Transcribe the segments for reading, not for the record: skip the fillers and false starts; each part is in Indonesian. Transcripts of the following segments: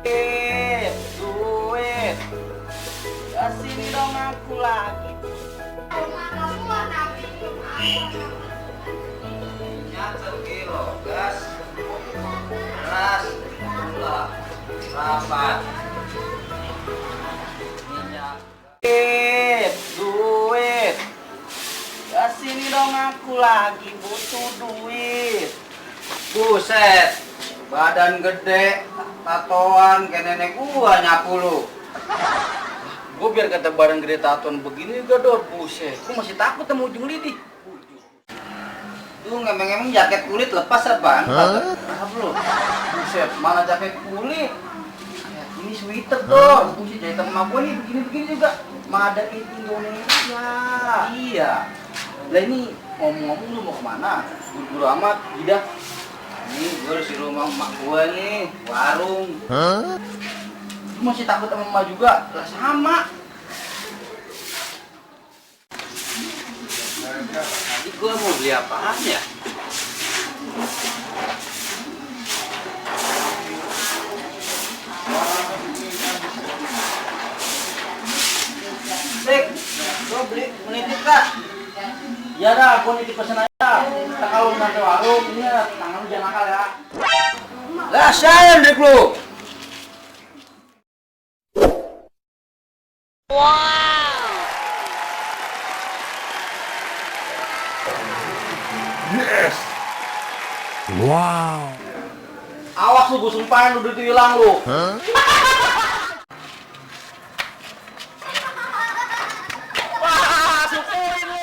Duit. Kasih dong aku lagi. Nyacel kilo, gas. Beras, gula, rapat. Minyak. Duit. Kasih dong aku lagi, butuh duit. Buset. Badan gede, tatoan kayak nenek gua nyapu lu. Gua biar kata badan gede tatoan begini juga dor, buset. Gua masih takut sama ujung lidi. Lu ngemeng-ngemeng jaket kulit lepas apaan? Maaf lu. Buset, mana jaket kulit? Kayak ini sweater dor. Buset, jahitan emak gua nih begini-begini juga. Made in Indonesia. Iya. Lah ini ngomong-ngomong lu mau kemana? Buru-buru amat, tidak. Ini gue harus di rumah emak gue nih, warung. Lu masih takut sama emak juga? Lah sama. Tadi gue mau beli apaan ya? Sik, gue beli menitip kak. Iya dah, gue nitip pesen aja. Kita kalau nanti warung, ini tangan lu jangan nakal ya. Lah saya Hendrik lu. Yes. Wow. Awas lu, gue sumpahin lu duit hilang lu. Wah, sukuin lu.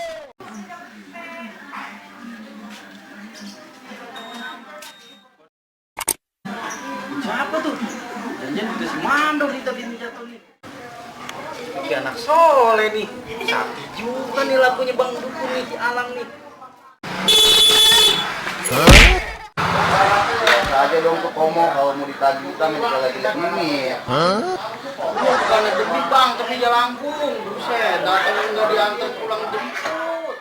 Siapa tuh? Janjian udah si Mando nih tadi nih jatuh nih. Tapi anak soleh nih. Sapi juga nih lagunya Bang Dukun nih di alam nih. Biasa aja dong ke Komo kalau mau ditagih utang yang lagi limit. Bukan demi Bang, tapi dia Lampung. Buset, datang nggak diantar pulang jemput.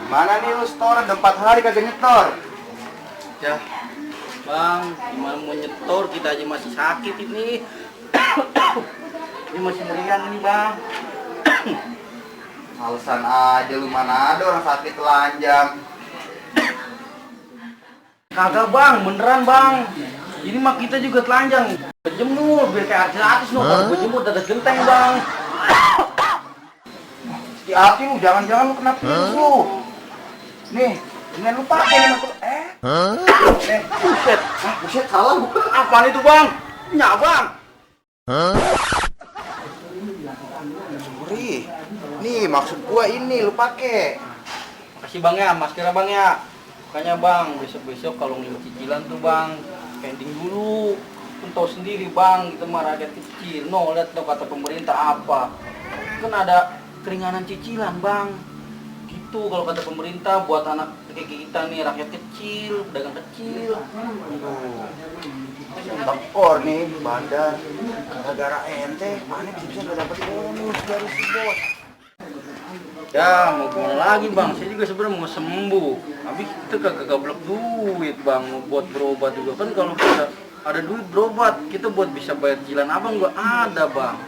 Mana nih lu store udah 4 hari kagak nyetor? Ya, Bang, gimana mau nyetor, kita aja masih sakit ini. Ini masih meriang nih Bang. Alasan aja lu, mana ada orang sakit telanjang. Kagak Bang, beneran Bang. Ini mah kita juga telanjang. Berjemur, biar kayak artis-artis no. Kalau berjemur dadas genteng Bang. Hati-hati lu, jangan-jangan lu kena virus lu. Nih, dengan lu pakai nih aku. Buset. Buset, salah bukan? Apaan itu Bang? Nyak Bang. Sorry. Nih, maksud gua ini lu pakai. Makasih Bang ya, maskernya Bang ya. Makanya Bang, besok-besok kalau ngirim cicilan tuh Bang, pending dulu. Kan tahu sendiri Bang, kita mah rakyat kecil. No, lihat tuh kata pemerintah apa. Kan ada keringanan cicilan Bang. Gitu kalau kata pemerintah buat anak kayak kita nih, rakyat kecil, pedagang kecil. Tekor nih, bandar. Gara-gara ente, mana bisa gak dapet bonus dari si bos. Ya, mau gimana lagi Bang, saya juga sebenarnya mau sembuh. Tapi kita kagak gablek duit Bang, buat berobat juga. Kan kalau kita ada duit berobat, kita buat bisa bayar cicilan abang gak ada Bang.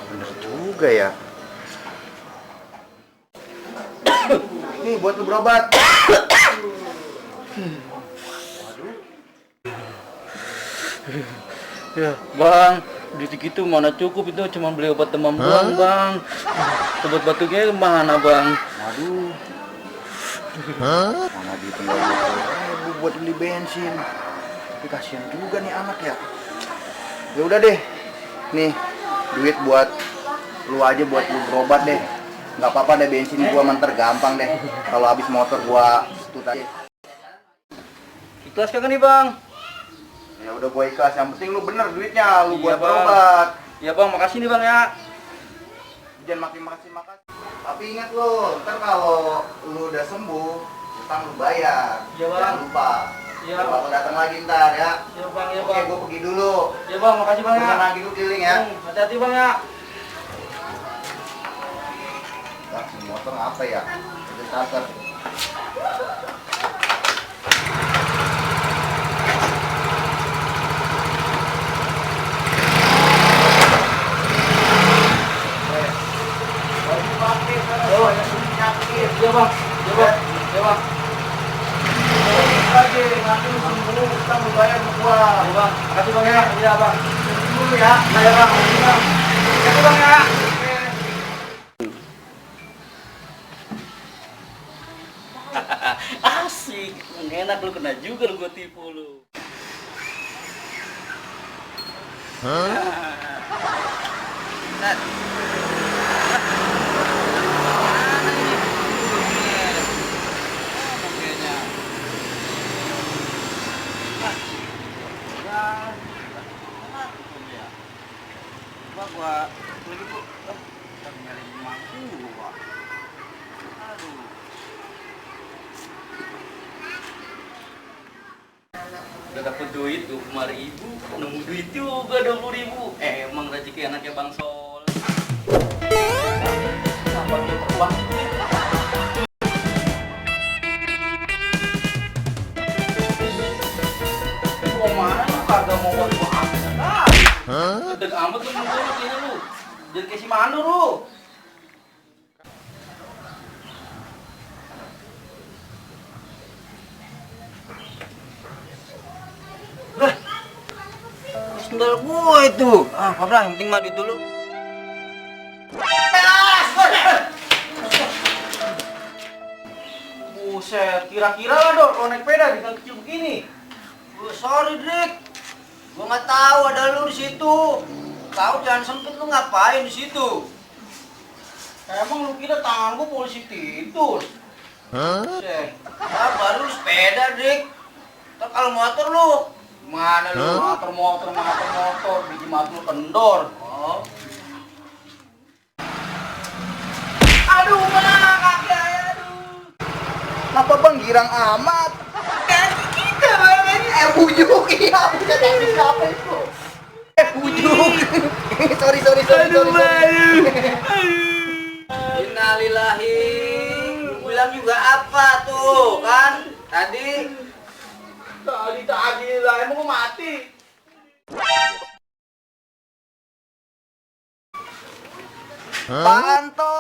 Bener juga ya. Nih buat lu berobat. Ya Bang, duit gitu mana cukup, itu cuma beli obat demam doang Bang. Obat batuknya mana Bang? Waduh. Mana ditinggal 20.000 buat beli bensin. Tapi kasihan juga nih anak ya. Ya udah deh. Nih, duit buat lu aja, buat lu berobat deh. Nggak apa-apa deh, bensin gua manter gampang deh. Kalau habis motor gua setut aja. Ikhlas kagak nih Bang? Ya udah gua ikhlas, yang penting lu bener duitnya, lu Iya, buat Bang. berobat. Ya Bang, makasih nih Bang ya. jangan makin makasih. Tapi ingat lo, ntar kalau lu udah sembuh, utang lu bayar. Iya, Bang. Jangan lupa. Iya. Kalau datang lagi ntar ya. Iya Bang, iya Oke, Bang. gue pergi dulu. Iya Bang, makasih Bang ya. Jangan lagi lu keliling ya. Hati-hati Bang ya. Nah, si motor apa ya? Udah starter. Oh, iya Bang. Iya Bang. Iya Bang. Lagi, nanti lu sembuh, utang lu bayar sama gua. Iya Bang. Makasih Bang ya. Iya Bang. Dulu ya. Iya Bang. Makasih Bang. Makasih Bang ya. Asik, enak lu kena juga lu gua tipu lu. Nat. Gua lagi tuh nyari mangku gua. Aduh. Udah dapet duit 25.000, nemu duit juga 20.000. Emang rezeki anaknya Bang Sol. Apa dia terbang? Mau mana lu kagak mau buat gua apa? Gede amat lu mundur kayaknya lu. Jadi kayak si Mandur lu. Lah. Sendal gue itu. Ah, apa yang penting mandi dulu. Buset, kira-kira lah dong kalau naik sepeda di gang kecil begini. Sorry, Drik. Gua nggak tahu ada lu di situ. Tahu jangan sempit lu ngapain di situ? Emang lu kira tangan gua polisi tidur? Buset. Ah, baru lu sepeda, Drik. Ntar kalau motor lu mana lu motor biji mati lu kendor. Oh. Aduh, mana kaki aduh. Kenapa bang girang amat? Kaki kita bang ini. Bujuk, iya, bukan kaki siapa itu? Bujuk. sorry. Innalillahi. Lu bilang juga apa tuh kan? Tadi lah, emang gua mati. Panto.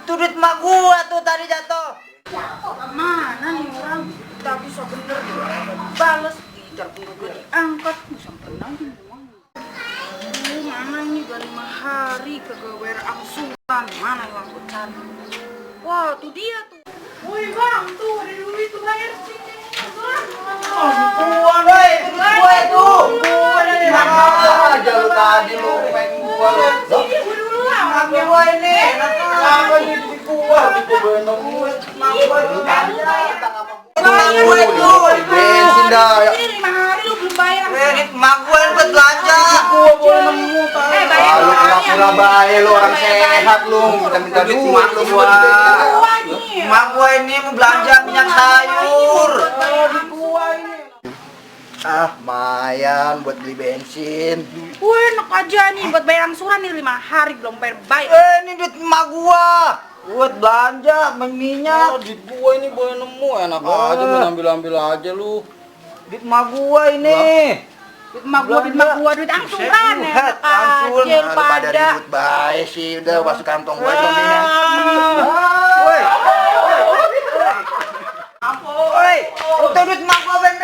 Itu duit mak gua tuh tadi jatuh. Mana nih orang? Tapi so bener dia bales, ditelepon juga diangkat, sampai nanti doang. Mana ini udah 5 hari kagak bayar angsuran, mana yang aku cari? Wah, tuh dia tuh. Woi bang, tuh ada duit tuh bayar sini. Gua deh, itu duit gua itu. Gua dari mana aja lu tadi lu main gua lu. Sini gua dulu lah. Mak gua ini. Kenapa ini duit gua? Duit gua duit. Mak gua itu tadi. Bayar Gua itu. Bensin dah. Ini 5 hari lu belum bayar. Ini mak gua yang buat belanja. Gua nemu tadi. bayar Lu doanya. orang Surabaya lu orang sehat lu minta Duit duit mak lu gua. Gua nih. Mak gua ini mau belanja minyak sayur. Mayan buat beli bensin. Wah, enak aja nih buat bayar angsuran nih 5 hari belum bayar. Ini duit emak gua. Buat belanja minyak. Duit gua ini boleh nemu enak aja main ambil-ambil aja lu. Duit emak gua ini. Duit mak gua, duit angsuran ya. Buset, angsuran. Aja lu Lu pada pada. ribut baik sih, udah masuk kantong gua dong ini. Woi. Woi, itu duit emak gua, Bang.